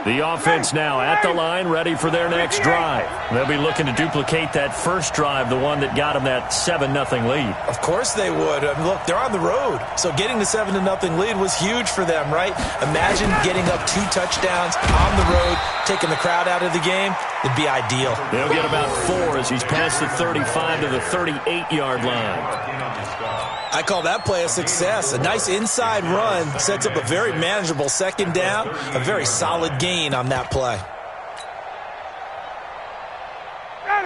The offense now at the line, ready for their next drive. They'll be looking to duplicate that first drive, the one that got them that 7-0 lead. Of course they would. Look, they're on the road, so getting the 7-0 lead was huge for them, right? Imagine getting up 2 touchdowns on the road, taking the crowd out of the game. It'd be ideal. They'll get about 4 as he's past the 35 to the 38-yard line. I call that play a success. A nice inside run sets up a very manageable second down, a very solid gain on that play.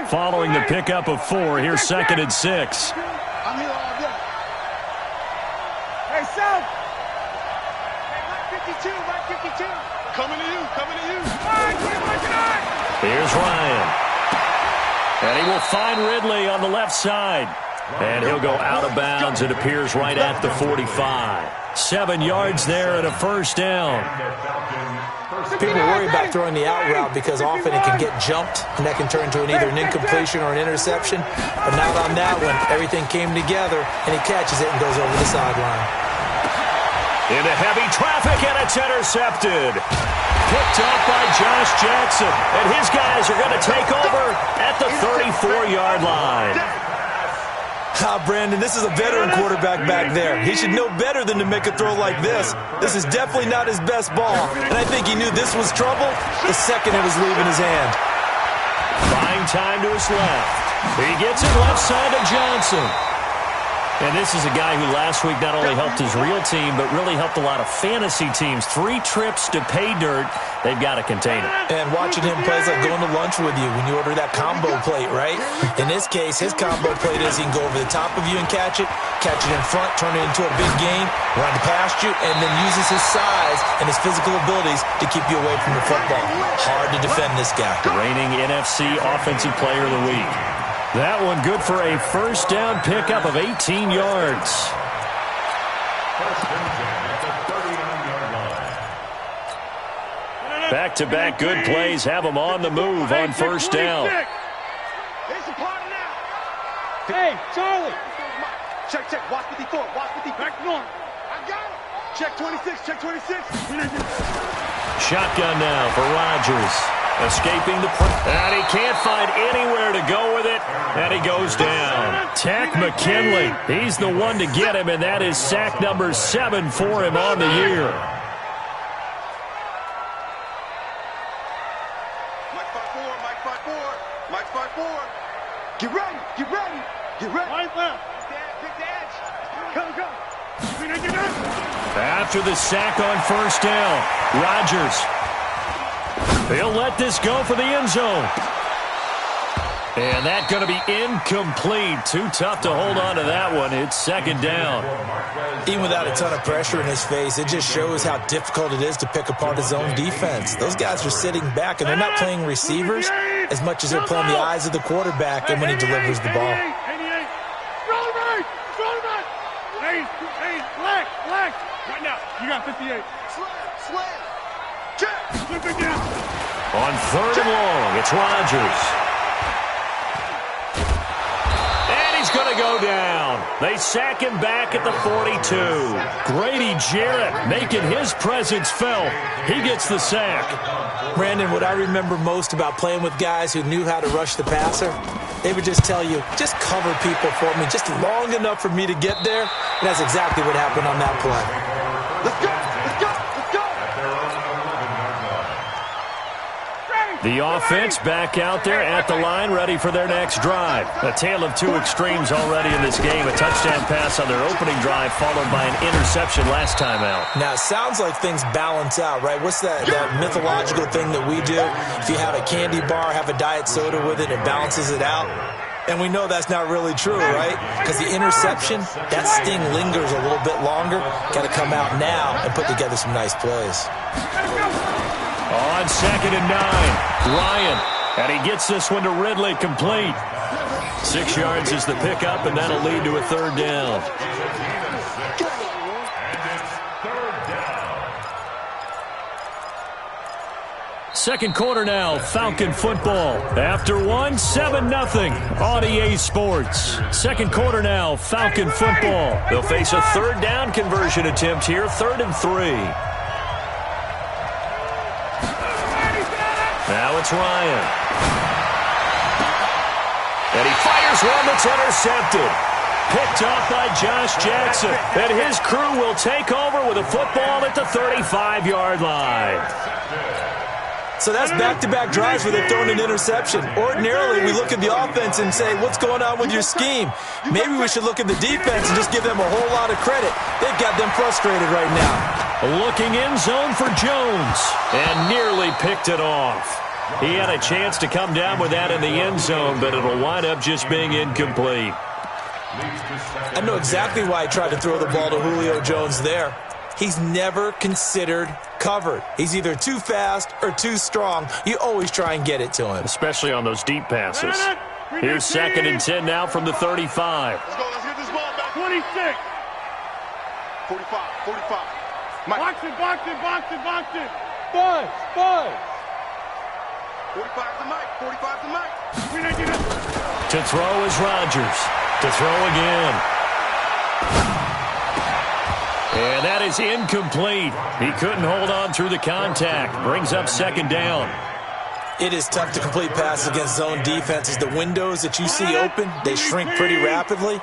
Following the pickup of 4, here's 2nd and 6. Hey, South! Hey, 52, 52. Coming to you. Here's Ryan. And he will find Ridley on the left side. And he'll go out of bounds. It appears right at the 45. 7 yards there and a first down. People worry about throwing the out route because often it can get jumped, and that can turn into either an incompletion or an interception. But not on that one. Everything came together, and he catches it and goes over the sideline. Into heavy traffic, and it's intercepted. Picked up by Josh Jackson. And his guys are going to take over at the 34-yard line. Brandon, this is a veteran quarterback back there. He should know better than to make a throw like this. This is definitely not his best ball, and I think he knew this was trouble the second it was leaving his hand. Buying time to his left. He gets it left side to Johnson. And this is a guy who last week not only helped his real team, but really helped a lot of fantasy teams. 3 trips to pay dirt. They've got to contain him. And watching him play is like going to lunch with you when you order that combo plate, right? In this case, his combo plate is he can go over the top of you and catch it in front, turn it into a big gain, run past you, and then uses his size and his physical abilities to keep you away from the football. Hard to defend this guy. Reigning NFC Offensive Player of the Week. That one good for a first down pickup of 18 yards. Back-to-back good plays have them on the move on first down. Hey, Charlie. Check. Watch 54. Back north. I got it. Check 26. Shotgun now for Rodgers. Escaping the and he can't find anywhere to go with it, and he goes down. Tack McKinley, he's the one to get him, and that is sack number 7 for him on the year. Mike 5-4. Get ready. Right left. Big dash. Go. After the sack on first down, Rodgers. He'll let this go for the end zone. And that's going to be incomplete. Too tough to hold on to that one. It's second down. Even without a ton of pressure in his face, it just shows how difficult it is to pick apart his own defense. Those guys are sitting back, and they're not playing receivers as much as they're playing the eyes of the quarterback and when he delivers the ball. Hey, black. Right now, you got 58. Slam. Check. Flip it down. On 3rd and long, it's Rodgers. And he's going to go down. They sack him back at the 42. Grady Jarrett making his presence felt. He gets the sack. Brandon, what I remember most about playing with guys who knew how to rush the passer, they would just tell you, just cover people for me, just long enough for me to get there. And that's exactly what happened on that play. Let's go. The offense back out there at the line, ready for their next drive. A tale of 2 extremes already in this game. A touchdown pass on their opening drive, followed by an interception last time out. Now, it sounds like things balance out, right? What's that mythological thing that we do? If you have a candy bar, have a diet soda with it, it balances it out. And we know that's not really true, right? Because the interception, that sting lingers a little bit longer. Got to come out now and put together some nice plays. On 2nd and 9, Ryan, and he gets this one to Ridley, complete. 6 yards is the pickup, and that'll lead to a 3rd down. Second quarter now, Falcon football. After 7-0 on EA Sports. Second quarter now, Falcon football. They'll face a 3rd down conversion attempt here, 3rd and 3. it's Ryan. And he fires one that's intercepted. Picked off by Josh Jackson. And his crew will take over with a football at the 35-yard line. So that's back-to-back drives where they've thrown an interception. Ordinarily, we look at the offense and say, what's going on with your scheme? Maybe we should look at the defense and just give them a whole lot of credit. They've got them frustrated right now. Looking in zone for Jones. And nearly picked it off. He had a chance to come down with that in the end zone, but it'll wind up just being incomplete. I know exactly why I tried to throw the ball to Julio Jones there. He's never considered covered. He's either too fast or too strong. You always try and get it to him. Especially on those deep passes. Here's 2nd and 10 now from the 35. Let's go. Let's get this ball back. 26. 45. 45. Mike. Box it. 5. 45 to Mike. 45 to Mike. To throw is Rodgers. To throw again. And that is incomplete. He couldn't hold on through the contact. Brings up 2nd down. It is tough to complete passes against zone defenses. The windows that you see open, they shrink pretty rapidly.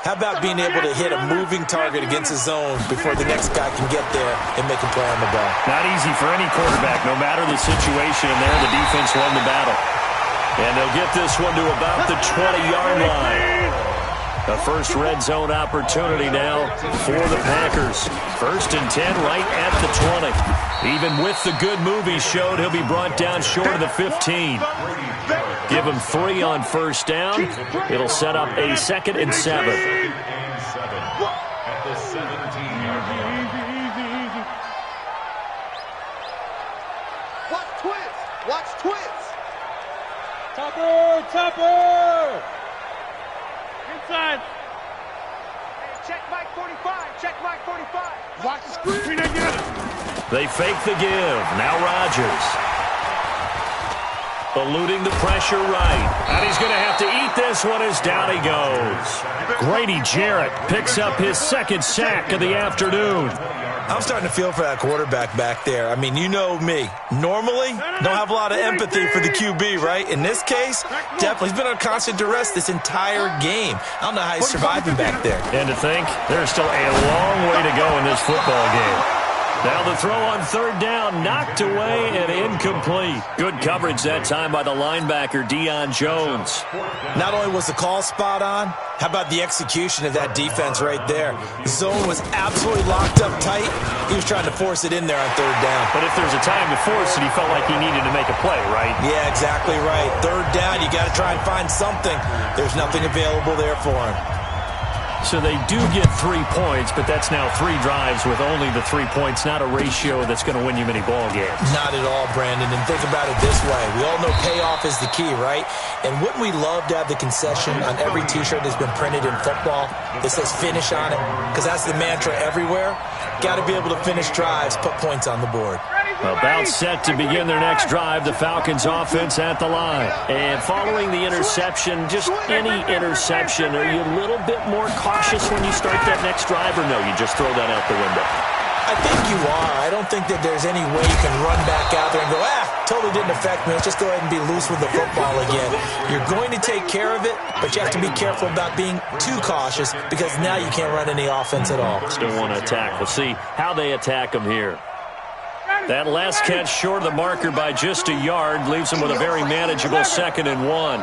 How about being able to hit a moving target against a zone before the next guy can get there and make a play on the ball? Not easy for any quarterback, no matter the situation. And there, the defense won the battle. And they'll get this one to about the 20-yard line. A first red zone opportunity now for the Packers. 1st and 10 right at the 20. Even with the good move he showed, he'll be brought down short of the 15. Give him 3 on 1st down. It'll set up a 2nd and 7. At the 17. Easy. Watch twits. Topper. Inside. Hey, check Mike 45. Watch the screen again. They fake the give. Now Rodgers. Eluding the pressure right. And he's going to have to eat this one as down he goes. Grady Jarrett picks up his 2nd sack of the afternoon. I'm starting to feel for that quarterback back there. I mean, you know me. Normally, don't have a lot of empathy for the QB, right? In this case, definitely. He's been on constant duress this entire game. I don't know how he's surviving back there. And to think, there's still a long way to go in this football game. Now the throw on 3rd down, knocked away and incomplete. Good coverage that time by the linebacker, Deion Jones. Not only was the call spot on, how about the execution of that defense right there? The zone was absolutely locked up tight. He was trying to force it in there on 3rd down. But if there's a time to force it, he felt like he needed to make a play, right? Yeah, exactly right. 3rd down, you got to try and find something. There's nothing available there for him. So they do get 3 points, but that's now 3 drives with only the 3 points, not a ratio that's going to win you many ball games. Not at all, Brandon. And think about it this way. We all know payoff is the key, right? And wouldn't we love to have the concession on every T-shirt that's been printed in football that says finish on it? Because that's the mantra everywhere. Got to be able to finish drives, put points on the board. About set to begin their next drive, the Falcons offense at the line. And following the interception, just any interception, are you a little bit more cautious when you start that next drive, or no, you just throw that out the window? I think you are. I don't think that there's any way you can run back out there and go, totally didn't affect me. Let's just go ahead and be loose with the football again. You're going to take care of it, but you have to be careful about being too cautious because now you can't run any offense at all. Still want to attack. We'll see how they attack them here. That last catch short of the marker by just a yard leaves him with a very manageable 2nd and 1.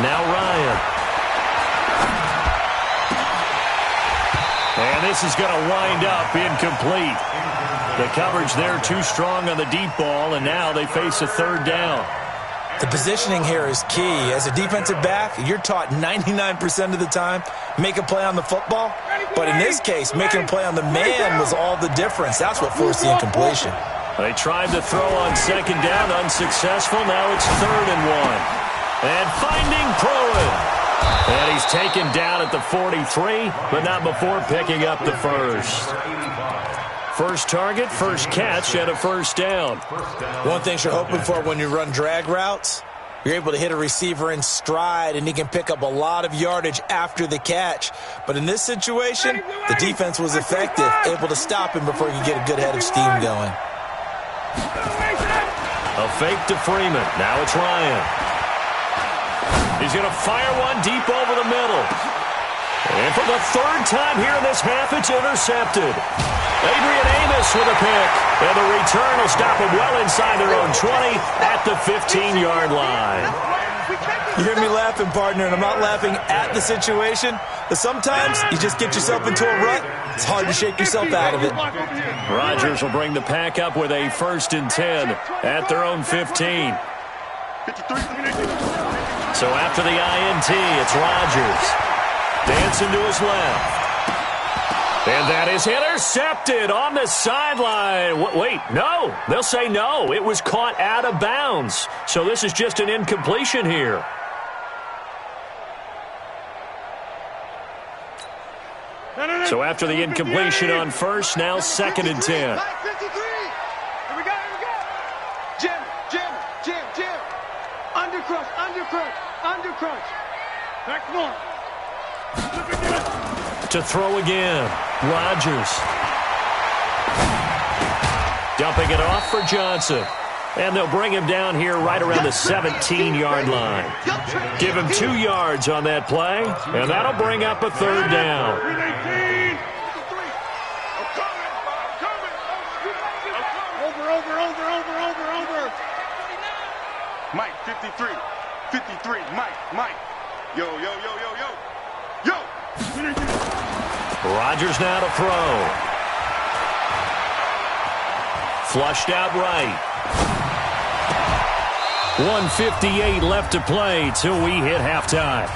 Now Ryan. And this is going to wind up incomplete. The coverage there too strong on the deep ball, and now they face a 3rd down. The positioning here is key. As a defensive back, you're taught 99% of the time, make a play on the football. But in this case, making a play on the man was all the difference. That's what forced the incompletion. They tried to throw on 2nd down, unsuccessful. Now it's 3rd and 1. And finding Pruitt. And he's taken down at the 43, but not before picking up the 1st. First target, first catch, and a 1st down. One thing you're hoping for when you run drag routes, You're able to hit a receiver in stride, and he can pick up a lot of yardage after the catch. But in this situation, the defense was effective, able to stop him before he could get a good head of steam going. A fake to Freeman. Now it's Ryan. He's going to fire one deep over the middle. And for the third time here in this half, it's intercepted. Adrian Amos with a pick. And the return will stop them well inside their own 20 at the 15-yard line. You hear me laughing, partner, and I'm not laughing at the situation, but sometimes you just get yourself into a rut. It's hard to shake yourself out of it. Rodgers will bring the pack up with a 1st and 10 at their own 15. So after the INT, it's Rodgers. Dancing to his left. And that is intercepted on the sideline. Wait, no. They'll say no. It was caught out of bounds. So this is just an incompletion here. So after the incompletion on first, now 2nd and 10. Here we go. Jim. Undercrunch. Back one. To throw again, Rodgers. Dumping it off for Johnson. And they'll bring him down here right around the 17-yard line. Give him 2 yards on that play, and that'll bring up a 3rd down. Over. Mike, 53, Mike. Yo. Rodgers now to throw. Flushed out right. 1:58 left to play till we hit halftime.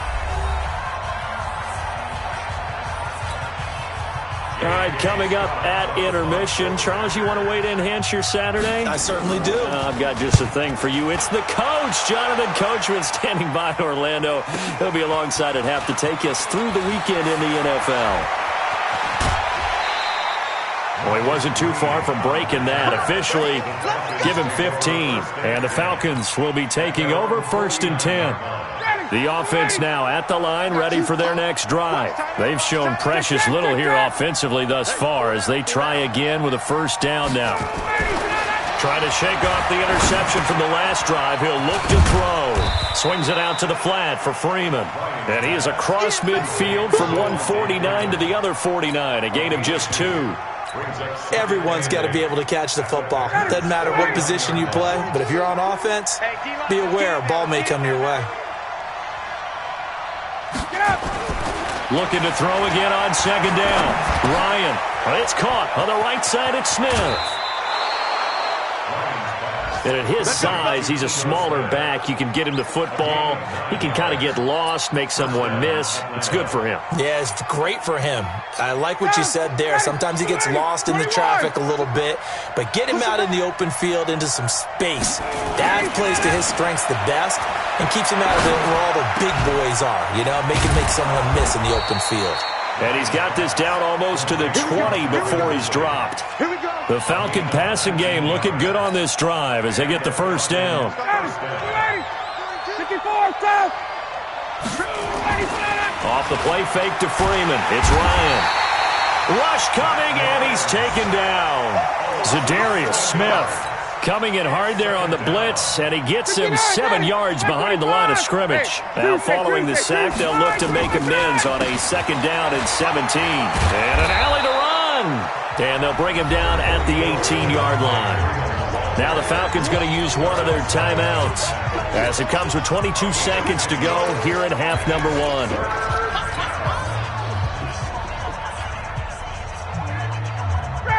All right, coming up at intermission. Charles, you want to wait to enhance your Saturday? I certainly do. I've got just a thing for you. It's the coach, Jonathan Coachman, standing by in Orlando. He'll be alongside at half to take us through the weekend in the NFL. Well, he wasn't too far from breaking that. Officially, give him 15. And the Falcons will be taking over 1st and 10. The offense now at the line, ready for their next drive. They've shown precious little here offensively thus far as they try again with a 1st down now. Trying to shake off the interception from the last drive. He'll look to throw. Swings it out to the flat for Freeman. And he is across midfield from 149 to the other 49, a gain of just 2. Everyone's got to be able to catch the football. Doesn't matter what position you play, but if you're on offense, be aware a ball may come your way. Looking to throw again on 2nd down. Ryan. It's caught on the right side at Smith. And at his size, he's a smaller back. You can get him the football. He can kind of get lost, make someone miss. It's good for him. Yeah, it's great for him. I like what you said there. Sometimes he gets lost in the traffic a little bit, but get him out in the open field into some space. That plays to his strengths the best and keeps him out of where all the big boys are, make him make someone miss in the open field. And he's got this down almost to the 20 before he's dropped. The Falcon passing game looking good on this drive as they get the 1st down. Off the play fake to Freeman. It's Ryan. Rush coming, and he's taken down. Zadarius Smith coming in hard there on the blitz, and he gets him 7 yards behind the line of scrimmage. Now following the sack, they'll look to make amends on a 2nd down and 17. And an alley to run. And they'll bring him down at the 18-yard line. Now the Falcons going to use one of their timeouts as it comes with 22 seconds to go here in half number 1.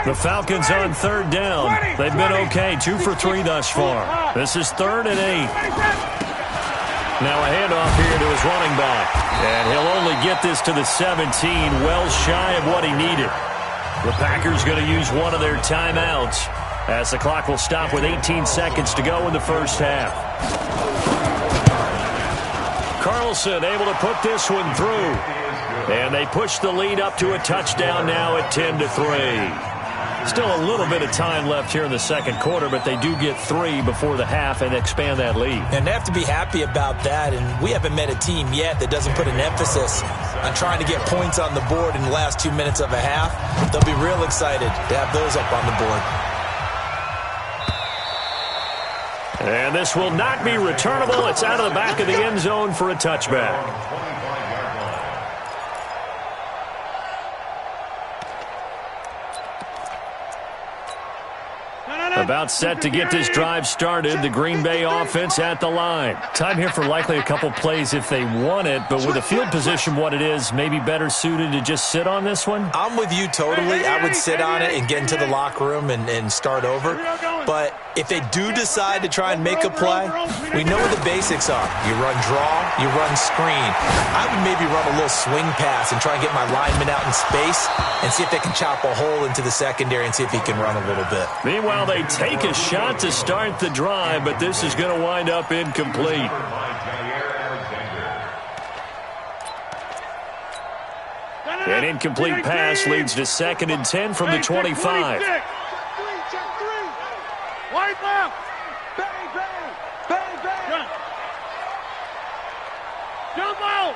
The Falcons on 3rd down. They've been okay, 2 for 3 thus far. This is 3rd and 8. Now a handoff here to his running back. And he'll only get this to the 17, well shy of what he needed. The Packers going to use one of their timeouts as the clock will stop with 18 seconds to go in the 1st half. Carlson able to put this one through. And they push the lead up to a touchdown now at 10-3. Still a little bit of time left here in the second quarter, but they do get 3 before the half and expand that lead. And they have to be happy about that, and we haven't met a team yet that doesn't put an emphasis on trying to get points on the board in the last 2 minutes of a half. They'll be real excited to have those up on the board. And this will not be returnable. It's out of the back of the end zone for a touchback. About set to get this drive started. The Green Bay offense at the line. Time here for likely a couple plays if they want it, but with the field position what it is, maybe better suited to just sit on this one? I'm with you totally. I would sit on it and get into the locker room and start over. But if they do decide to try and make a play, we know what the basics are. You run draw, you run screen. I would maybe run a little swing pass and try and get my lineman out in space and see if they can chop a hole into the secondary and see if he can run a little bit. Meanwhile, they take a shot to start the drive, but this is going to wind up incomplete. An incomplete pass leads to 2nd and 10 from the 25. Wide left. Bang, bang. Bang, bang. Jump out.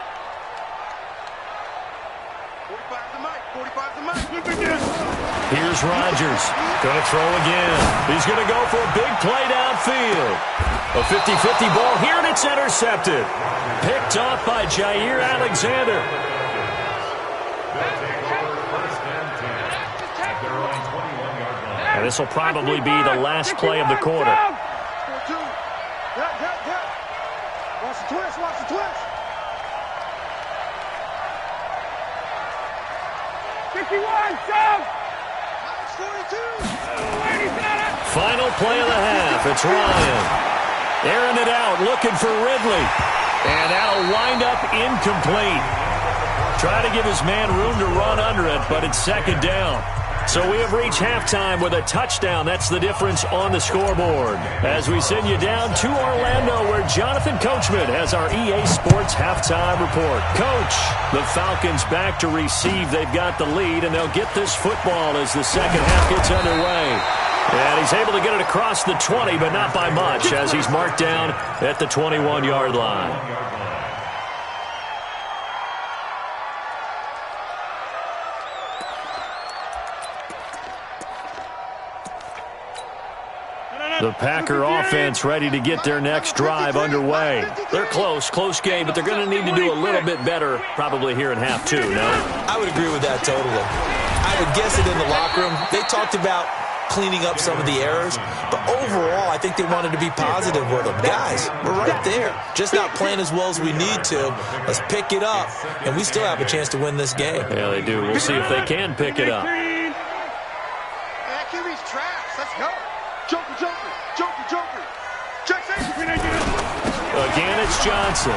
45's the mic. 45's the mic. Here's Rodgers. Going to throw again. He's going to go for a big play downfield. A 50-50 ball here, and it's intercepted. Picked off by Jair Alexander. And this will probably be the last play of the quarter. Watch the twist. Watch the twist. 51, down. 42. Final play of the half. It's Ryan. Airing it out, looking for Ridley. And that'll wind up incomplete. Try to give his man room to run under it, but it's 2nd down. So we have reached halftime with a touchdown. That's the difference on the scoreboard. As we send you down to Orlando, where Jonathan Coachman has our EA Sports halftime report. Coach, the Falcons back to receive. They've got the lead, and they'll get this football as the second half gets underway. And he's able to get it across the 20, but not by much, as he's marked down at the 21-yard line. The Packer offense ready to get their next drive underway. They're close game, but they're going to need to do a little bit better probably here in half 2, no? I would agree with that totally. I would guess it in the locker room. They talked about cleaning up some of the errors, but overall, I think they wanted to be positive with them. Guys, we're right there. Just not playing as well as we need to. Let's pick it up, and we still have a chance to win this game. Yeah, they do. We'll see if they can pick it up. QB's trash. Let's go. Joker. Check safety. Again, it's Johnson.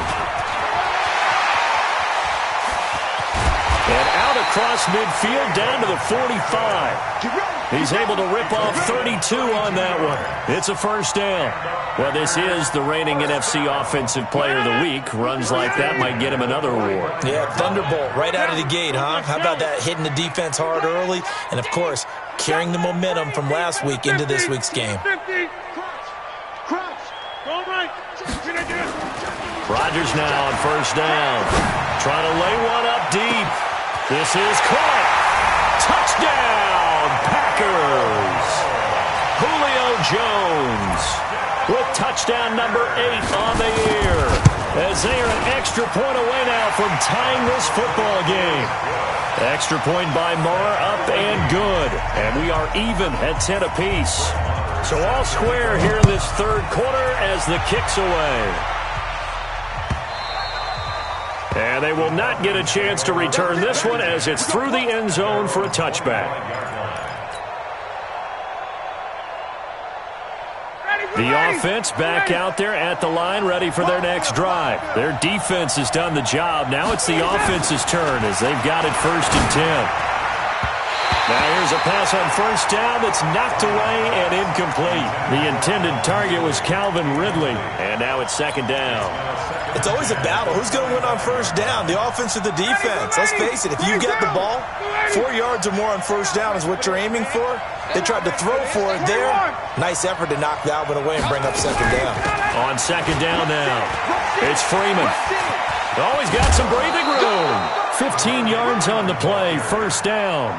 And out across midfield down to the 45. He's able to rip off 32 on that one. It's a first down. Well, this is the reigning NFC Offensive Player of the Week. Runs like that might get him another award. Yeah, Thunderbolt right out of the gate, huh? How about that, hitting the defense hard early? And, of course, carrying the momentum from last week into this week's game. Rodgers now on first down. Trying to lay one up deep. This is caught. Touchdown, Packers. Julio Jones with touchdown number 8 on the year, as they are an extra point away now from tying this football game. Extra point by Moore, up and good. And we are even at 10 apiece. So all square here in this third quarter as the kick's away. And they will not get a chance to return this one as it's through the end zone for a touchback. The offense back out there at the line, ready for their next drive. Their defense has done the job. Now it's the offense's turn as they've got it 1st and 10. Now here's a pass on first down that's knocked away and incomplete. The intended target was Calvin Ridley, and now it's second down. It's always a battle. Who's going to win on first down, the offense or the defense? Let's face it, if you get the ball, 4 yards or more on first down is what you're aiming for. They tried to throw for it there. Nice effort to knock that one away and bring up second down. On second down now, it's Freeman. Oh, he's got some breathing room. 15 yards on the play, first down.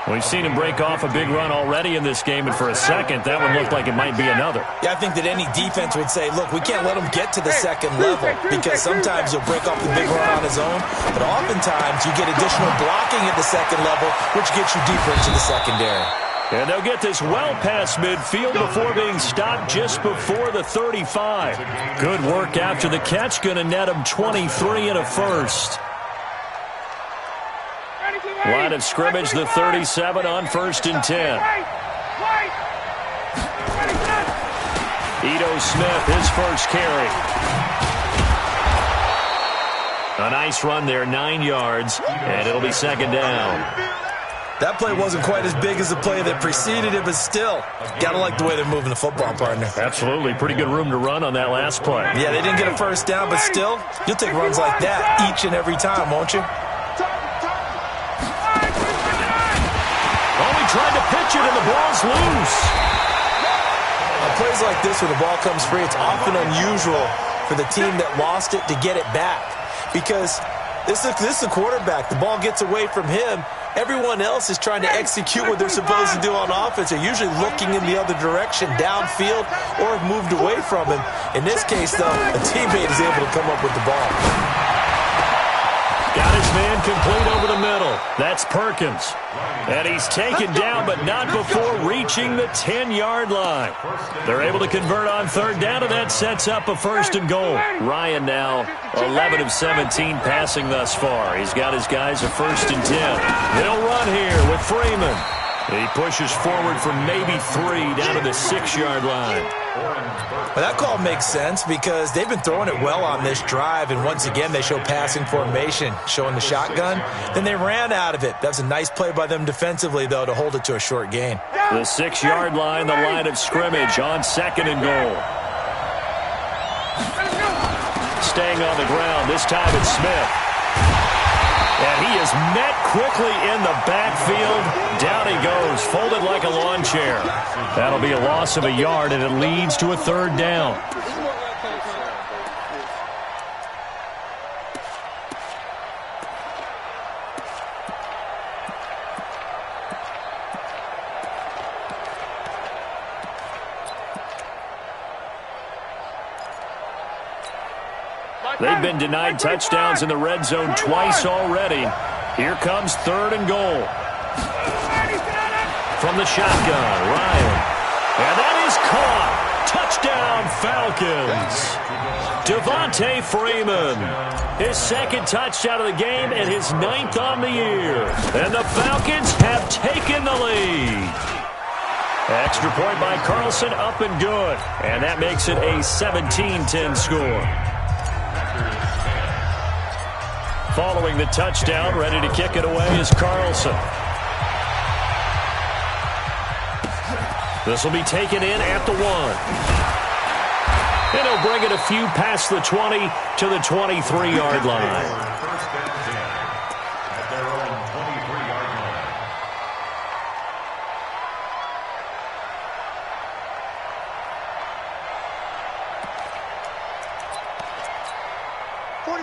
We've seen him break off a big run already in this game, and for a second, that one looked like it might be another. Yeah, I think that any defense would say, look, we can't let him get to the second level because sometimes he'll break off the big run on his own, but oftentimes you get additional blocking at the second level, which gets you deeper into the secondary. And they'll get this well past midfield before being stopped just before the 35. Good work after the catch, going to net him 23 and a first. Line of scrimmage, the 37 on first and 10. Ito Smith, his first carry. A nice run there, 9 yards, and it'll be second down. That play wasn't quite as big as the play that preceded it, but still, got to like the way they're moving the football, partner. Absolutely. Pretty good room to run on that last play. Yeah, they didn't get a first down, but still, you'll take runs like that each and every time, won't you? Tried to pitch it, and the ball's loose. On plays like this, when the ball comes free, it's often unusual for the team that lost it to get it back. Because this is the quarterback. The ball gets away from him. Everyone else is trying to execute what they're supposed to do on offense. They're usually looking in the other direction, downfield, or have moved away from him. In this case, though, a teammate is able to come up with the ball. Got his man complete over the middle. That's Perkins. And he's taken down, but not before reaching the 10-yard line. They're able to convert on third down, and that sets up a first and goal. Ryan now 11 of 17 passing thus far. He's got his guys a first and 10. They'll run here with Freeman. He pushes forward for maybe 3 down to the 6-yard line. Well, that call makes sense because they've been throwing it well on this drive, and once again they show passing formation, showing the shotgun. Then they ran out of it. That's a nice play by them defensively, though, to hold it to a short gain. The 6-yard line, the line of scrimmage on second and goal. Staying on the ground, this time it's Smith. And he is met quickly in the backfield. Down he goes, folded like a lawn chair. That'll be a loss of a yard, and it leads to a third down. They've been denied touchdowns in the red zone twice already. Here comes third and goal. From the shotgun, Ryan. And that is caught. Touchdown, Falcons. Devontae Freeman. His second touchdown of the game and his 9th on the year. And the Falcons have taken the lead. Extra point by Carlson, up and good. And that makes it a 17-10 score. Following the touchdown, ready to kick it away is Carlson. This will be taken in at the 1. And he'll bring it a few past the 20 to the 23-yard line.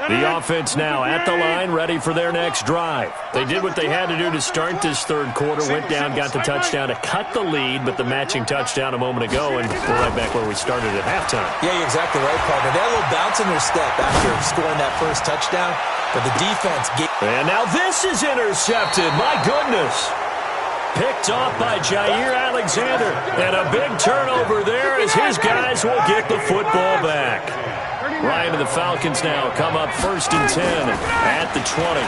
The offense now at the line, ready for their next drive. They did what they had to do to start this third quarter, went down, got the touchdown to cut the lead, but the matching touchdown a moment ago, and we're right back where we started at halftime. Yeah, you're exactly right, partner. They had a little bounce in their step after scoring that first touchdown, but the defense gave... And now this is intercepted. My goodness. Picked off by Jair Alexander, and a big turnover there as his guys will get the football back. Ryan and the Falcons now come up first and 10 at the 20.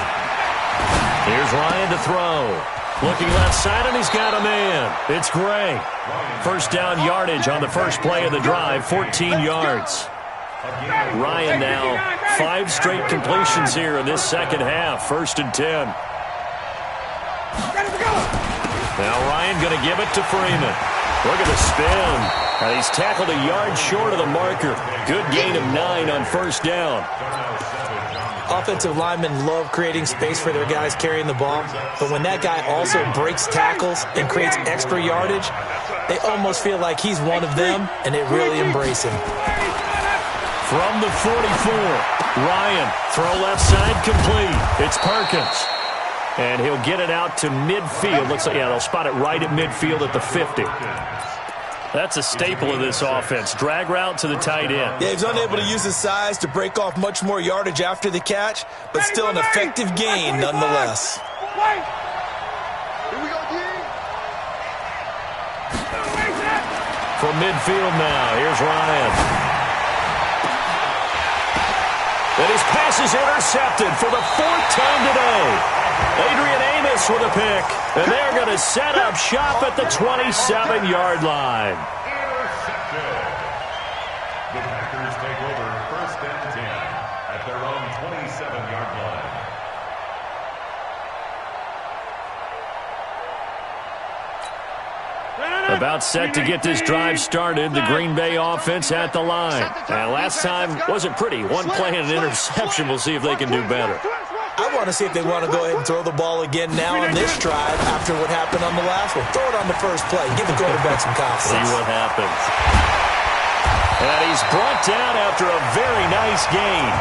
Here's Ryan to throw. Looking left side, and he's got a man. It's Gray. First down yardage on the first play of the drive, 14 yards. Ryan now 5 straight completions here in this second half, first and 10. Now Ryan going to give it to Freeman. Look at the spin. And he's tackled a yard short of the marker. Good gain of 9 on first down. Offensive linemen love creating space for their guys carrying the ball, but when that guy also breaks tackles and creates extra yardage, they almost feel like he's one of them, and they really embrace him. From the 44, Ryan, throw left side complete. It's Perkins. And he'll get it out to midfield. Looks like, yeah, they'll spot it right at midfield at the 50. That's a staple of this offense. Drag route to the tight end. Yeah, he's unable to use his size to break off much more yardage after the catch, but still an effective gain nonetheless. From midfield now, here's Ryan. And his pass is intercepted for the 4th time today. Adrian Amos with a pick. And they're going to set up shop at the 27-yard line. Interception. The Packers take over 1st and 10 at their own 27-yard line. About set to get this drive started, the Green Bay offense at the line. And last time wasn't pretty. One play and an interception. We'll see if they can do better. I want to see if they want to go ahead and throw the ball again now on this drive after what happened on the last one. Throw it on the first play. Give the quarterback some confidence. See what happens. And he's brought down after a very nice gain.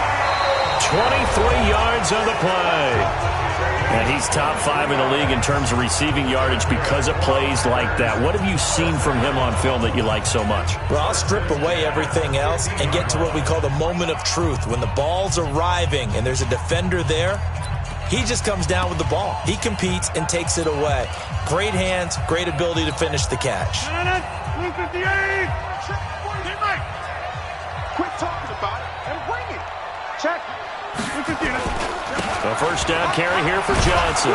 23 yards on the play. And he's top 5 in the league in terms of receiving yardage because of plays like that. What have you seen from him on film that you like so much? Well, I'll strip away everything else and get to what we call the moment of truth. When the ball's arriving and there's a defender there, he just comes down with the ball. He competes and takes it away. Great hands, great ability to finish the catch. Quit talking about it and bring it. Check. A first down carry here for Johnson.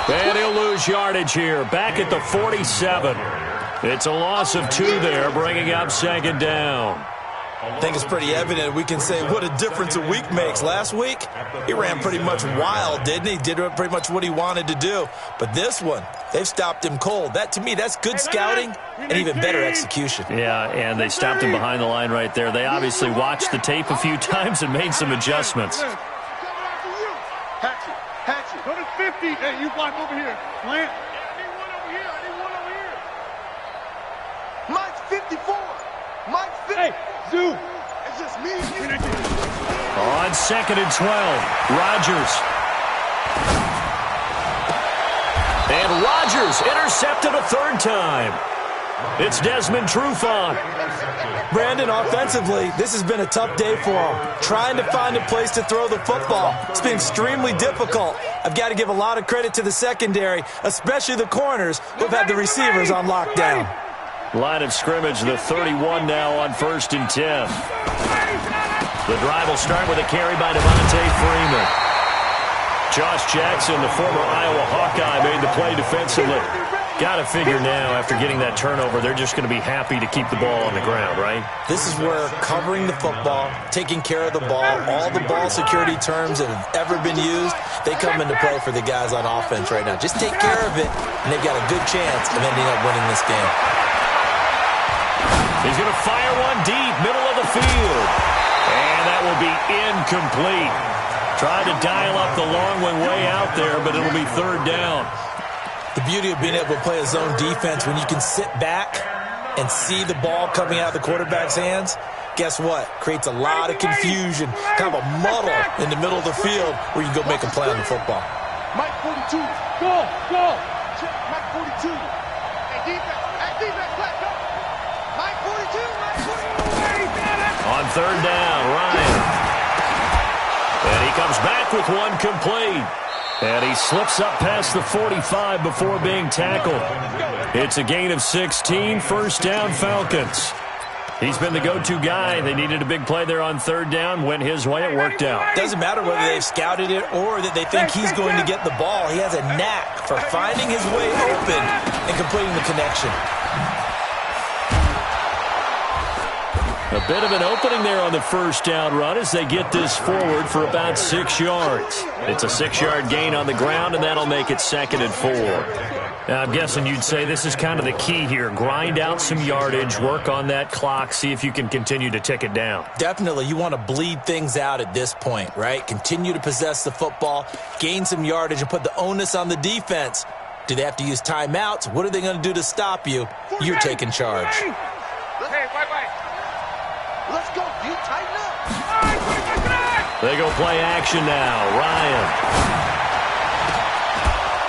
And he'll lose yardage here. Back at the 47. It's a loss of 2 there, bringing up 2nd down. I think it's pretty evident. We can say what a difference a week makes. Last week, he ran pretty much wild, didn't he? Did pretty much what he wanted to do. But this one, they've stopped him cold. That, to me, that's good scouting and even better execution. Yeah, and they stopped him behind the line right there. They obviously watched the tape a few times and made some adjustments. Hatchet. Go to 50. Hey, you block over here. Plant. I need one over here. Mike's 54. Mike's 50. Hey, Zoo. It's just me and you. On 2nd and 12, Rodgers. And Rodgers intercepted a 3rd time. It's Desmond Trufant. Brandon, offensively, this has been a tough day for him. Trying to find a place to throw the football. It's been extremely difficult. I've got to give a lot of credit to the secondary, especially the corners who've had the receivers on lockdown. Line of scrimmage, the 31 now on 1st and 10. The drive will start with a carry by Devontae Freeman. Josh Jackson, the former Iowa Hawkeye, made the play defensively. Got to figure now, after getting that turnover, they're just going to be happy to keep the ball on the ground, right? This is where covering the football, taking care of the ball, all the ball security terms that have ever been used, they come into play for the guys on offense right now. Just take care of it, and they've got a good chance of ending up winning this game. He's going to fire one deep, middle of the field. And that will be incomplete. Tried to dial up the long one way out there, but it'll be 3rd down. The beauty of being able to play a zone defense when you can sit back and see the ball coming out of the quarterback's hands, guess what? Creates a lot of confusion, kind of a muddle in the middle of the field where you can go make a play on the football. Mike 42. Go. Check. Mike 42. Hey, defense, flat, go. Mike 42. On 3rd down, Ryan. And he comes back with one complete. And he slips up past the 45 before being tackled. It's a gain of 16, 1st down Falcons. He's been the go-to guy. They needed a big play there on 3rd down. Went his way, it worked out. Doesn't matter whether they've scouted it or that they think he's going to get the ball. He has a knack for finding his way open and completing the connection. A bit of an opening there on the 1st down run as they get this forward for about 6 yards. It's a 6-yard gain on the ground, and that'll make it 2nd and 4. I'm guessing you'd say this is kind of the key here. Grind out some yardage, work on that clock, see if you can continue to tick it down. Definitely. You want to bleed things out at this point, right? Continue to possess the football, gain some yardage, and put the onus on the defense. Do they have to use timeouts? What are they going to do to stop you? You're taking charge. Hey, wait. Let's go. You tighten up. They go play action now. Ryan.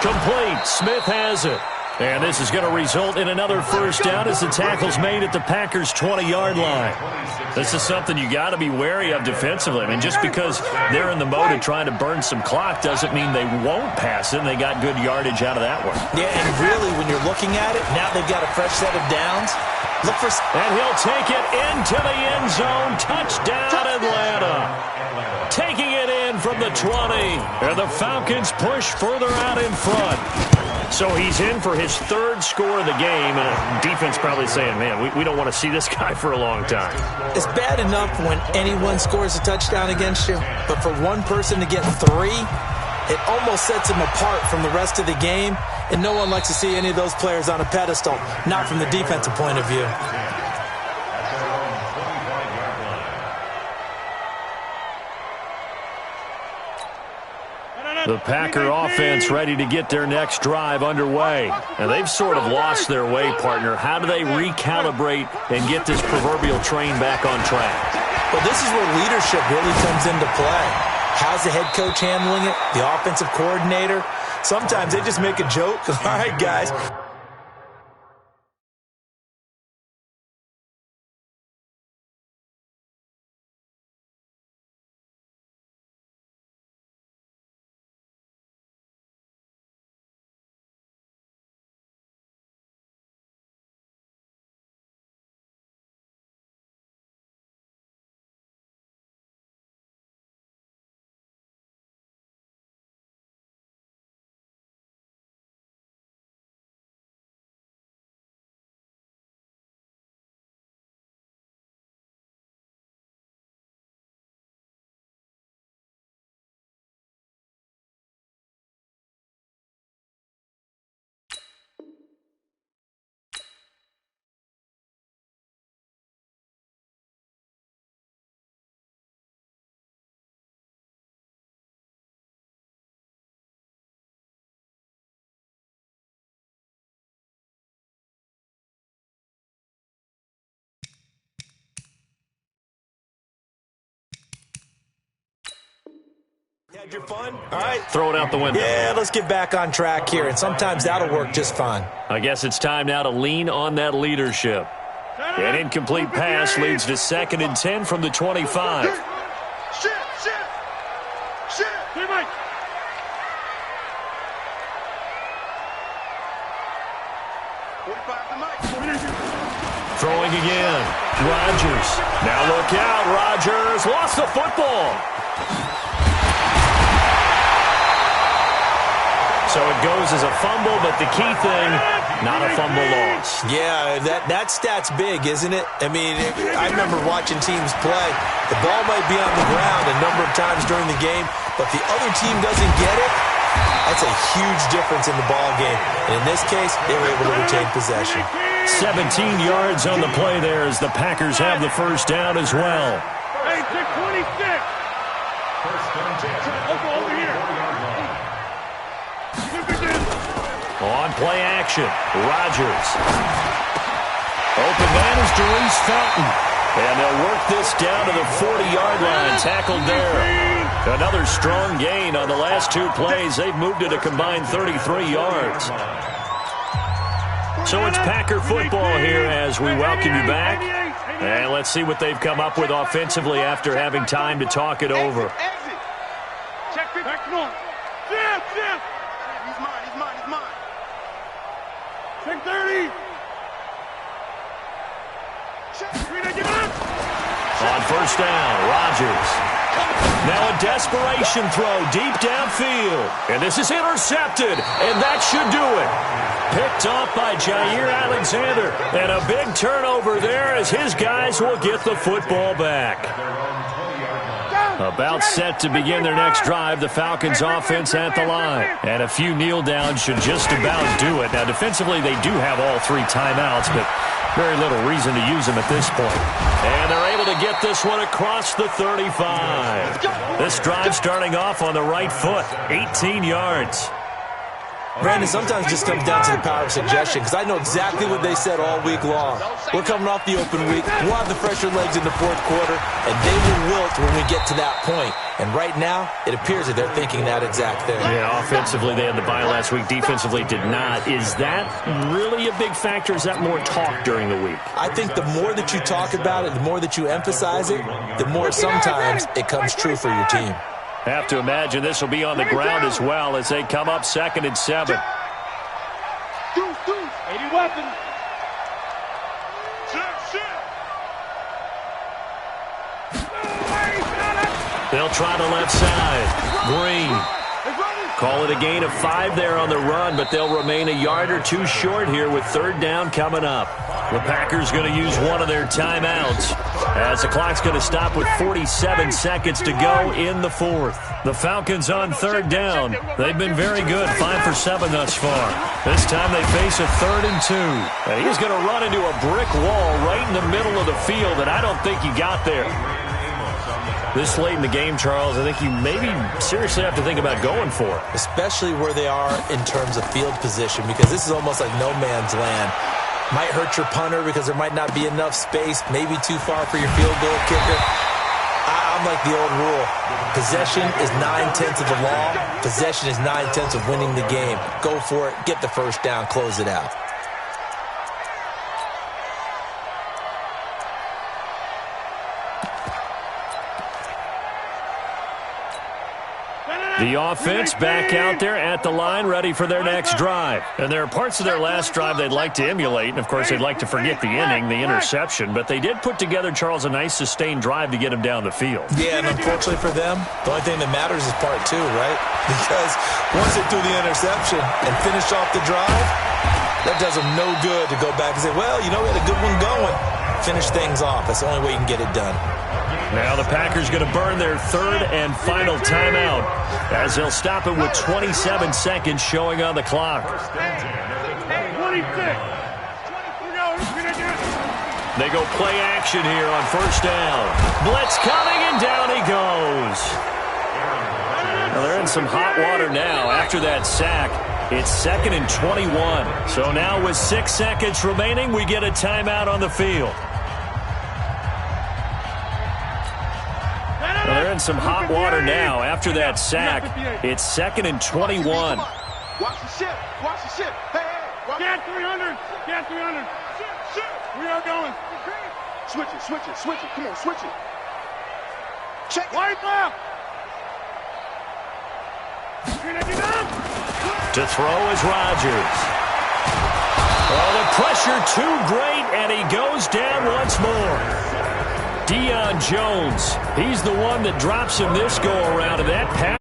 Complete. Smith has it. And this is going to result in another first down as the tackle's made at the Packers' 20-yard line. This is something you got to be wary of defensively. I mean, just because they're in the mode of trying to burn some clock doesn't mean they won't pass it, and they got good yardage out of that one. Yeah, and really, when you're looking at it, now they've got a fresh set of downs. Look for... And he'll take it into the end zone. Touchdown, Atlanta. Taking it in from the 20. And the Falcons push further out in front. So he's in for his third score of the game, and defense probably saying, man, we don't want to see this guy for a long time. It's bad enough when anyone scores a touchdown against you, but for one person to get 3, it almost sets him apart from the rest of the game, and no one likes to see any of those players on a pedestal, not from the defensive point of view. The Packer offense ready to get their next drive underway. And they've sort of lost their way, partner. How do they recalibrate and get this proverbial train back on track? Well, this is where leadership really comes into play. How's the head coach handling it? The offensive coordinator? Sometimes they just make a joke. All right, guys. Had your fun? All right. Throw it out the window. Yeah, let's get back on track here, and sometimes that'll work just fine. I guess it's time now to lean on that leadership. An incomplete pass leads to 2nd and 10 from the 25. Shit. Hey, Mike. Throwing again. Rodgers. Now look out. Rodgers lost the football. So it goes as a fumble, but the key thing, not a fumble loss. Yeah, that stat's big, isn't it? I mean, I remember watching teams play. The ball might be on the ground a number of times during the game, but the other team doesn't get it. That's a huge difference in the ball game. And in this case, they were able to retain possession. 17 yards on the play there as the Packers have the first down as well. Hey, 26. Over here. On play action, Rodgers. Open man is Darius Fountain. And they'll work this down to the 40-yard line, tackled there. Another strong gain on the last 2 plays. They've moved it a combined 33 yards. So it's Packer football here as we welcome you back. And let's see what they've come up with offensively after having time to talk it over. Check it. Back north. Jeff. He's mine. Check 30. On first down, Rodgers. Now a desperation throw deep downfield. And this is intercepted, and that should do it. Picked off by Jair Alexander. And a big turnover there as his guys will get the football back. About set to begin their next drive, the Falcons offense at the line. And a few kneel downs should just about do it. Now, defensively, they do have all 3 timeouts, but very little reason to use them at this point. And they're able to get this one across the 35. This drive starting off on the right foot, 18 yards. Brandon, sometimes it just comes down to the power of suggestion, because I know exactly what they said all week long. We're coming off the open week. We'll have the fresher legs in the fourth quarter, and they will wilt when we get to that point. And right now, it appears that they're thinking that exact thing. Yeah, offensively, they had the bye last week. Defensively, did not. Is that really a big factor? Is that more talk during the week? I think the more that you talk about it, the more that you emphasize it, the more sometimes it comes true for your team. Have to imagine this will be on the ground as well as they come up 2nd and 7. 80 weapons. They'll try the left side. Green. Call it a gain of 5 there on the run, but they'll remain a yard or 2 short here with 3rd down coming up. The Packers going to use one of their timeouts as the clock's going to stop with 47 seconds to go in the 4th. The Falcons on 3rd down. They've been very good, 5 for 7 thus far. This time they face a 3rd and 2. And he's going to run into a brick wall right in the middle of the field, and I don't think he got there. This late in the game, Charles, I think you maybe seriously have to think about going for it. Especially where they are in terms of field position, because this is almost like no man's land. Might hurt your punter because there might not be enough space, maybe too far for your field goal kicker. I'm like the old rule. Possession is 9/10 of the law. Possession is 9/10 of winning the game. Go for it, get the first down, close it out. The offense back out there at the line, ready for their next drive. And there are parts of their last drive they'd like to emulate, and, of course, they'd like to forget the inning, the interception. But they did put together, Charles, a nice sustained drive to get him down the field. Yeah, and unfortunately for them, the only thing that matters is part 2, right? Because once they do the interception and finish off the drive, that does them no good to go back and say, well, you know, we had a good one going. Finish things off. That's the only way you can get it done. Now the Packers going to burn their 3rd and final timeout as they'll stop it with 27 seconds showing on the clock. 26. They go play action here on 1st down. Blitz coming, and down he goes. Well, they're in some hot water now after that sack. It's 2nd and 21. So now with 6 seconds remaining, we get a timeout on the field. Well, they're in some hot water now after that sack. It's 2nd and 21. Watch the ship. Watch the ship. Hey, get 300. Get 300. We are going. Switch it. Switch it. Switch it. Come on, switch it. Check it. White left. To throw is Rodgers. Oh, the pressure too great, and he goes down once more. Deion Jones, he's the one that drops him this go-around, and that pass